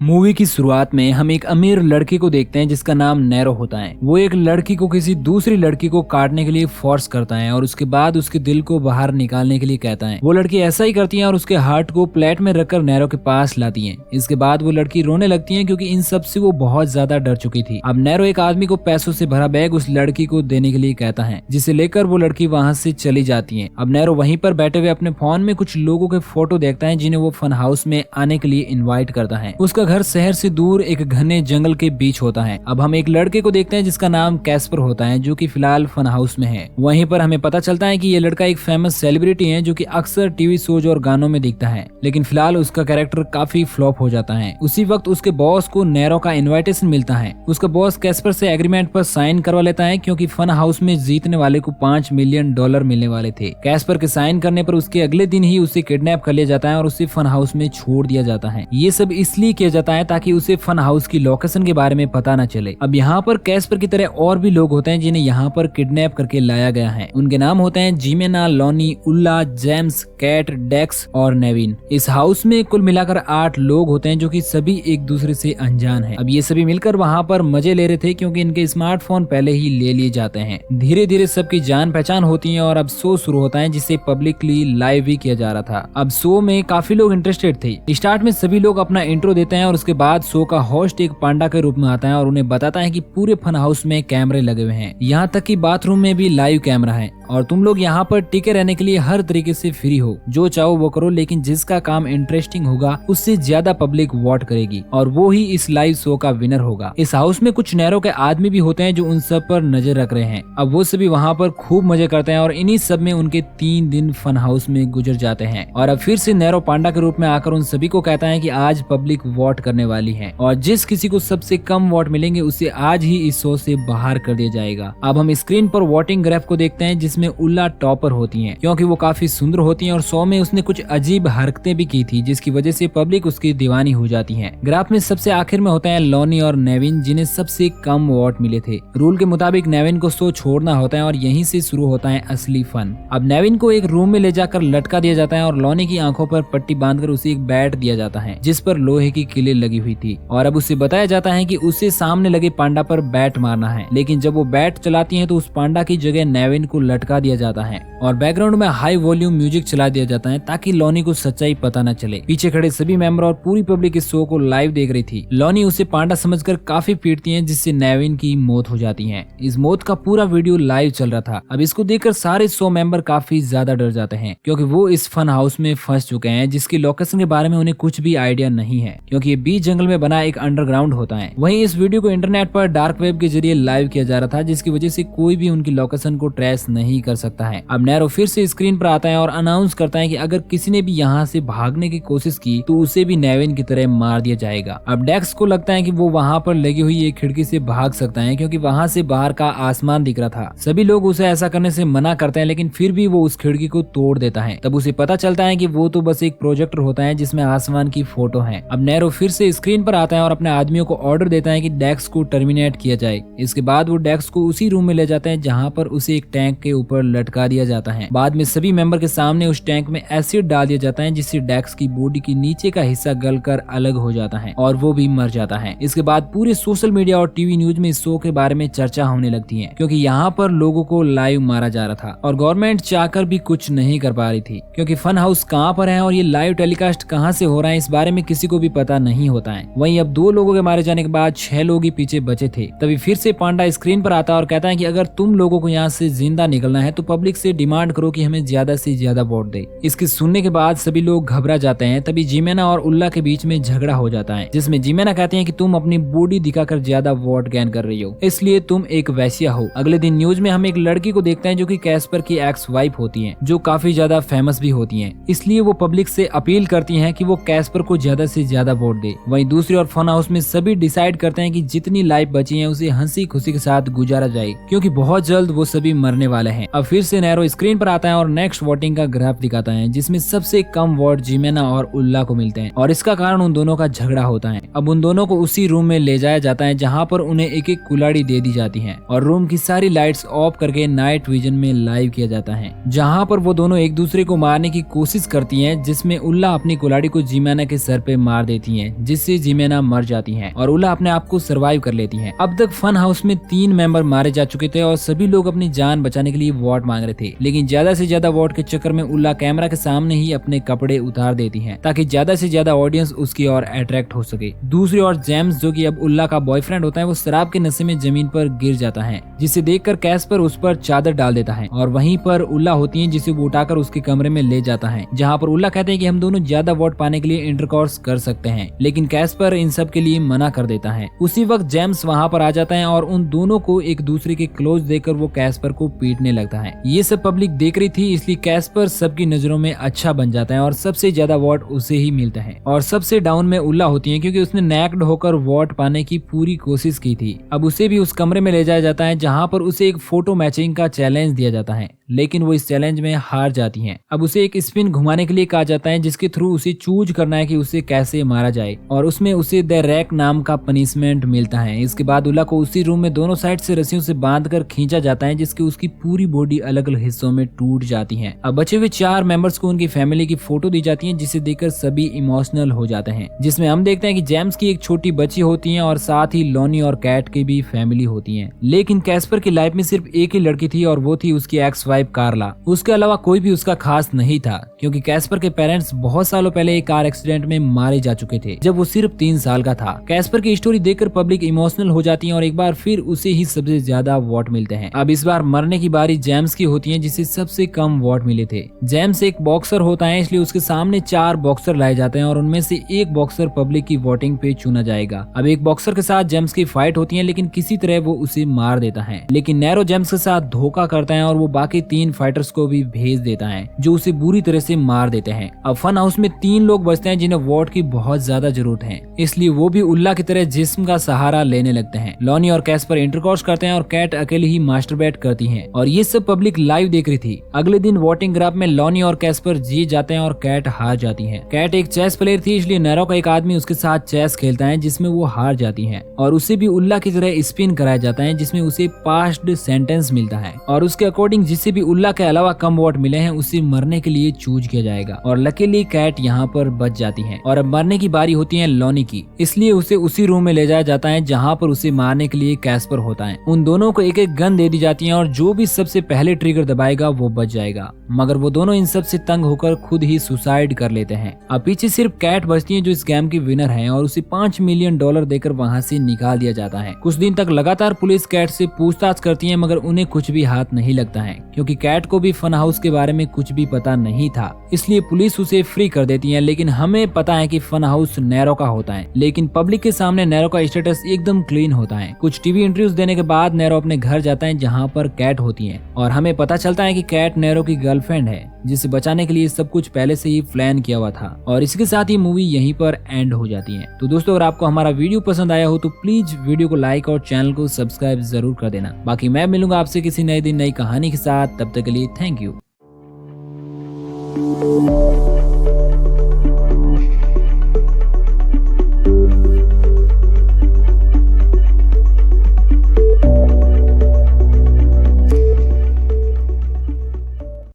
Movie की शुरुआत में हम एक अमीर लड़की को देखते हैं जिसका नाम नैरो होता है। वो एक लड़की को किसी दूसरी लड़की को काटने के लिए फोर्स करता है और उसके बाद उसके दिल को बाहर निकालने के लिए कहता है। वो लड़की ऐसा ही करती है और उसके हार्ट को प्लेट में रखकर नैरो के पास लाती है। इसके बाद वो लड़की रोने लगती है क्योंकि इन सब से वो बहुत ज्यादा डर चुकी थी। अब नैरो एक आदमी को पैसों से भरा बैग उस लड़की को देने के लिए कहता है, जिसे लेकर वो लड़की वहाँ से चली जाती है। अब नैरो वहीं पर बैठे हुए अपने फोन में कुछ लोगों के फोटो देखता है जिन्हें वो फन हाउस में आने के लिए इन्वाइट करता है। उसका घर शहर से दूर एक घने जंगल के बीच होता है। अब हम एक लड़के को देखते हैं जिसका नाम कैस्पर होता है, जो कि फिलहाल फन हाउस में है। वहीं पर हमें पता चलता है कि ये लड़का एक फेमस सेलिब्रिटी है जो कि अक्सर टीवी शोज और गानों में दिखता है, लेकिन फिलहाल उसका कैरेक्टर काफी फ्लॉप हो जाता है। उसी वक्त उसके बॉस को नैरो का इन्विटेशन मिलता है। उसका बॉस कैस्पर से एग्रीमेंट पर साइन करवा लेता है क्योंकि फन हाउस में जीतने वाले को $5 मिलियन मिलने वाले थे। कैस्पर के साइन करने पर उसके अगले दिन ही उसे किडनैप कर लिया जाता है और उसे फन हाउस में छोड़ दिया जाता है। ये सब इसलिए किया जाता है ताकि उसे फन हाउस की लोकेशन के बारे में पता न चले। अब यहाँ पर कैस्पर की तरह और भी लोग होते हैं जिन्हें यहाँ पर किडनैप करके लाया गया है। उनके नाम होते हैं जिमेना, लॉनी, उल्ला, जेम्स, कैट, डेक्स और नेविन। इस हाउस में कुल मिलाकर 8 लोग होते हैं जो कि सभी एक दूसरे से अनजान हैं। अब ये सभी मिलकर वहाँ पर मजे ले रहे थे क्योंकि इनके स्मार्टफोन पहले ही ले लिए जाते हैं। धीरे धीरे सबकी जान पहचान होती है और अब शो शुरू होता है जिसे पब्लिकली लाइव भी किया जा रहा था। अब शो में काफी लोग इंटरेस्टेड थे। स्टार्ट में सभी लोग अपना इंट्रो देते हैं और उसके बाद शो का होस्ट एक पांडा के रूप में आता है और उन्हें बताता है कि पूरे फन हाउस में कैमरे लगे हुए हैं, यहाँ तक कि बाथरूम में भी लाइव कैमरा है और तुम लोग यहाँ पर टिके रहने के लिए हर तरीके से फ्री हो। जो चाहो वो करो, लेकिन जिसका काम इंटरेस्टिंग होगा उससे ज्यादा पब्लिक वोट करेगी और वो ही इस लाइव शो का विनर होगा। इस हाउस में कुछ नैरो के आदमी भी होते हैं जो उन सब पर नजर रख रहे हैं। अब वो सभी वहाँ पर खूब मजे करते हैं और इन्हीं सब में उनके 3 दिन फन हाउस में गुजर जाते हैं। और अब फिर से नैरो पांडा के रूप में आकर उन सभी को कहता है कि आज पब्लिक वोट करने वाली है और जिस किसी को सबसे कम वोट मिलेंगे उसे आज ही इस शो से बाहर कर दिया जाएगा। अब हम स्क्रीन पर वोटिंग ग्राफ को देखते हैं जिसमें उल्ला टॉपर होती है क्योंकि वो काफी सुंदर होती है और शो में उसने कुछ अजीब हरकतें भी की थी जिसकी वजह से पब्लिक उसकी दीवानी हो जाती है। ग्राफ में सबसे आखिर में होते हैं लॉनी और नेविन जिन्हें सबसे कम वोट मिले थे। रूल के मुताबिक नेविन को शो छोड़ना होता है और यहीं से शुरू होता है असली फन। अब नेविन को एक रूम में ले जाकर लटका दिया जाता है और लॉनी की आंखों पर पट्टी बांधकर उसे एक बैट दिया जाता है जिस पर लोहे की किले लगी हुई थी और अब उसे बताया जाता है कि उसे सामने लगे पांडा पर बैट मारना है। लेकिन जब वो बैट चलाती है तो उस पांडा की जगह नेविन को लटका दिया जाता है और बैकग्राउंड में हाई वॉल्यूम म्यूजिक चला दिया जाता है ताकि लॉनी को सच्चाई पता न चले। पीछे खड़े सभी मेंबर और पूरी पब्लिक इस शो को लाइव देख रही थी। लॉनी उसे पांडा समझकर काफी पीटती है जिससे नेविन की मौत हो जाती है। इस मौत का पूरा वीडियो लाइव चल रहा था। अब इसको देखकर सारे शो मेंबर काफी ज्यादा डर जाते हैं क्योंकि वो इस फन हाउस में फंस चुके हैं जिसकी लोकेशन के बारे में उन्हें कुछ भी आइडिया नहीं है क्योंकि ये बीच जंगल में बना एक अंडरग्राउंड होता है। वहीं इस वीडियो को इंटरनेट पर डार्क वेब के जरिए लाइव किया जा रहा था जिसकी वजह से कोई भी उनकी लोकेशन को ट्रेस नहीं कर सकता है। अब नैरो फिर से स्क्रीन पर आता है और अनाउंस करता है कि अगर किसी ने भी यहाँ से भागने की कोशिश की तो उसे भी नेविन की तरह मार दिया जाएगा। अब डेक्स को लगता है कि वो वहाँ पर लगी हुई एक खिड़की से भाग सकता है क्योंकि वहाँ से बाहर का आसमान दिख रहा था। सभी लोग उसे ऐसा करने से मना करते हैं लेकिन फिर भी वो उस खिड़की को तोड़ देता है। तब उसे पता चलता है कि वो तो बस एक प्रोजेक्टर होता है जिसमें आसमान की फोटो है। अब नैरो फिर से स्क्रीन पर आता है और अपने आदमियों को ऑर्डर देता है कि डेक्स को टर्मिनेट किया जाए। इसके बाद वो डेक्स को उसी रूम में ले जाते हैं जहाँ पर उसे एक टैंक के ऊपर लटका दिया जाता है। बाद में सभी मेंबर के सामने उस टैंक में एसिड डाल दिया जाता है जिससे डेक्स की बॉडी की नीचे का हिस्सा गलकर अलग हो जाता है और वो भी मर जाता है। इसके बाद पूरे सोशल मीडिया और टीवी न्यूज में इस शो के बारे में चर्चा होने लगती है क्योंकि यहाँ पर लोगों को लाइव मारा जा रहा था और गवर्नमेंट चाहकर भी कुछ नहीं कर पा रही थी क्योंकि फन हाउस कहाँ पर है और ये लाइव टेलीकास्ट कहाँ से हो रहा है इस बारे में किसी को भी पता नहीं होता है। वहीं अब 2 लोगों के मारे जाने के बाद 6 लोग ही पीछे बचे थे। तभी फिर से पांडा स्क्रीन पर आता है और कहता है कि अगर तुम लोगों को यहाँ से जिंदा निकलना है तो पब्लिक से डिमांड करो कि हमें ज्यादा से ज्यादा वोट दे। इसके सुनने के बाद सभी लोग घबरा जाते हैं। तभी जिमेना और उल्ला के बीच में झगड़ा हो जाता है जिसमें जिमेना कहती है कि तुम अपनी बॉडी दिखाकर ज्यादा वोट गेन कर रही हो इसलिए तुम एक वैश्या हो। अगले दिन न्यूज में हम एक लड़की को देखते हैं जो कि कैस्पर की एक्स वाइफ होती है जो काफी ज्यादा फेमस भी होती है, इसलिए वो पब्लिक से अपील करती है कि वो कैस्पर को ज्यादा से ज्यादा वोट दे। वहीं दूसरी ओर फन हाउस में सभी डिसाइड करते हैं कि जितनी लाइफ बची है उसे हंसी खुशी के साथ गुजारा जाए क्योंकि बहुत जल्द वो सभी मरने वाले हैं। हैं। अब फिर से नैरो स्क्रीन पर आता है और नेक्स्ट वोटिंग का ग्राफ दिखाता है, जिसमें सबसे कम वोट जिमेना और उल्ला को मिलते हैं और इसका कारण उन दोनों का झगड़ा होता है। अब उन दोनों को उसी रूम में ले जाया जाता है जहाँ पर उन्हें एक एक कुल्हाड़ी दे दी जाती है और रूम की सारी लाइट्स ऑफ करके नाइट विजन में लाइव किया जाता है, जहाँ पर वो दोनों एक दूसरे को मारने की कोशिश करती हैं, जिसमें उल्ला अपनी कुल्हाड़ी को जिमेना के सर पे मार देती है, जिससे जिमेना मर जाती है और उल्ला अपने आप को सर्वाइव कर लेती है। अब तक फन हाउस में 3 मेंबर मारे जा चुके थे और सभी लोग अपनी जान बचाने के लिए वोट मांग रहे थे, लेकिन ज्यादा से ज्यादा वोट के चक्कर में उल्ला कैमरा के सामने ही अपने कपड़े उतार देती है ताकि ज्यादा से ज्यादा ऑडियंस उसकी ओर अट्रैक्ट हो सके। दूसरी ओर जेम्स, जो कि अब उल्ला का बॉयफ्रेंड होता है, वो शराब के नशे में जमीन पर गिर जाता है, जिसे देखकर कैस्पर उस पर चादर डाल देता है और वहीं पर उल्ला होती है, जिसे वो उठाकर उसके कमरे में ले जाता है, जहाँ पर उल्ला कहते हैं कि हम दोनों ज्यादा वोट पाने के लिए इंटरकॉर्स कर सकते हैं, लेकिन कैस्पर इन सब के लिए मना कर देता है। उसी वक्त जेम्स वहाँ पर आ जाता है और उन दोनों को एक दूसरे के क्लोज देखकर वो कैस्पर को पीटने लगता है। ये सब पब्लिक देख रही थी, इसलिए कैस्पर सबकी नजरों में अच्छा बन जाता है और सबसे ज्यादा वोट उसे ही मिलता है। और सबसे डाउन में उल्ला होती है, क्योंकि उसने नैक्ड होकर वोट पाने की पूरी कोशिश की थी। अब उसे भी उस कमरे में ले जाया जाता है जहाँ पर उसे एक फोटो मैचिंग का चैलेंज दिया जाता है, लेकिन वो इस चैलेंज में हार जाती हैं। अब उसे एक स्पिन घुमाने के लिए कहा जाता है, जिसके थ्रू उसे चूज करना है कि उसे कैसे मारा जाए और उसमें उसे द रैक नाम का पनिशमेंट मिलता है। इसके बाद उल्ला को उसी रूम में दोनों साइड से रस्सियों से बांधकर खींचा जाता है, जिसके उसकी पूरी बॉडी अलग अलग हिस्सों में टूट जाती है। अब बचे हुए 4 मेंबर्स को उनकी फैमिली की फोटो दी जाती है, जिसे देखकर सभी इमोशनल हो जाते हैं, जिसमें हम देखते हैं कि जेम्स की एक छोटी बच्ची होती है और साथ ही लॉनी और कैट की भी फैमिली होती है। लेकिन कैस्पर की लाइफ में सिर्फ एक ही लड़की थी और वो थी उसकी एक्स वाइफ कार्ला। उसके अलावा कोई भी उसका खास नहीं था, क्योंकि कैस्पर के पेरेंट्स बहुत सालों पहले एक कार एक्सीडेंट में मारे जा चुके थे जब वो सिर्फ 3 साल का था। कैस्पर की स्टोरी देखकर पब्लिक इमोशनल हो जाती है और एक बार फिर उसे ही सबसे ज्यादा वोट मिलते हैं। अब इस बार मरने की बारी जेम्स की होती है, जिसे सबसे कम वोट मिले थे। जेम्स एक बॉक्सर होता है, इसलिए उसके सामने 4 बॉक्सर लाए जाते हैं और उनमें से एक बॉक्सर पब्लिक की वोटिंग पे चुना जाएगा। अब एक बॉक्सर के साथ जेम्स की फाइट होती है, लेकिन किसी तरह वो उसे मार देता है, लेकिन नैरो जेम्स के साथ धोखा करता है और वो बाकी 3 फाइटर्स को भी भेज देता है, जो उसे बुरी तरह से मार देते हैं। अब फन हाउस में 3 लोग बचते हैं जिन्हें वोट की बहुत ज्यादा जरूरत है, इसलिए वो भी उल्ला की तरह जिस्म का सहारा लेने लगते हैं। लॉनी और कैस्पर इंटरकॉर्स करते हैं और कैट अकेले ही मास्टरबेट करती है और ये सब पब्लिक लाइव देख रही थी। अगले दिन वोटिंग ग्राफ में लॉनी और कैस्पर जीत जाते हैं और कैट हार जाती है। कैट एक चेस प्लेयर थी, इसलिए नैरो का एक आदमी उसके साथ चेस खेलता है, जिसमें वो हार जाती है और उसे भी उल्ला की तरह स्पिन कराया जाता है, जिसमें उसे पास्ड सेंटेंस मिलता है और उसके अकॉर्डिंग जिसे भी उल्ला के अलावा कम वोट मिले हैं उसे मरने के लिए चूज किया जाएगा। और लकीली कैट यहाँ पर बच जाती है और अब मरने की बारी होती है लॉनी की, इसलिए उसे उसी रूम में ले जाया जाता है जहाँ पर उसे मारने के लिए कैस्पर होता है। उन दोनों को एक एक गन दे दी जाती है और जो भी सबसे पहले ट्रिगर दबाएगा वो बच जाएगा, मगर वो दोनों इन सब से तंग होकर खुद ही सुसाइड कर लेते हैं। अब पीछे सिर्फ कैट बचती है, जो इस गेम की विनर है और उसे $5 मिलियन देकर वहाँ से निकाल दिया जाता है। कुछ दिन तक लगातार पुलिस कैट से पूछताछ करती है, मगर उन्हें कुछ भी हाथ नहीं लगता है, क्योंकि कैट को भी फन हाउस के बारे में कुछ भी पता नहीं था, इसलिए पुलिस उसे फ्री कर देती है। लेकिन हमें पता है कि फन हाउस नैरो का होता है, लेकिन पब्लिक के सामने नैरो का स्टेटस एकदम क्लीन होता है। कुछ टीवी इंटरव्यूज देने के बाद नैरो अपने घर जाता है जहाँ पर कैट होती है और हमें पता चलता है कि कैट नैरो की गर्लफ्रेंड है, जिसे बचाने के लिए सब कुछ पहले से ही प्लान किया हुआ था। और इसके साथ ही मूवी यहीं पर एंड हो जाती है। तो दोस्तों, अगर आपको हमारा वीडियो पसंद आया हो तो प्लीज वीडियो को लाइक और चैनल को सब्सक्राइब जरूर कर देना। बाकी मैं मिलूंगा आपसे किसी नए दिन नई कहानी के साथ, तब तक के लिए थैंक यू।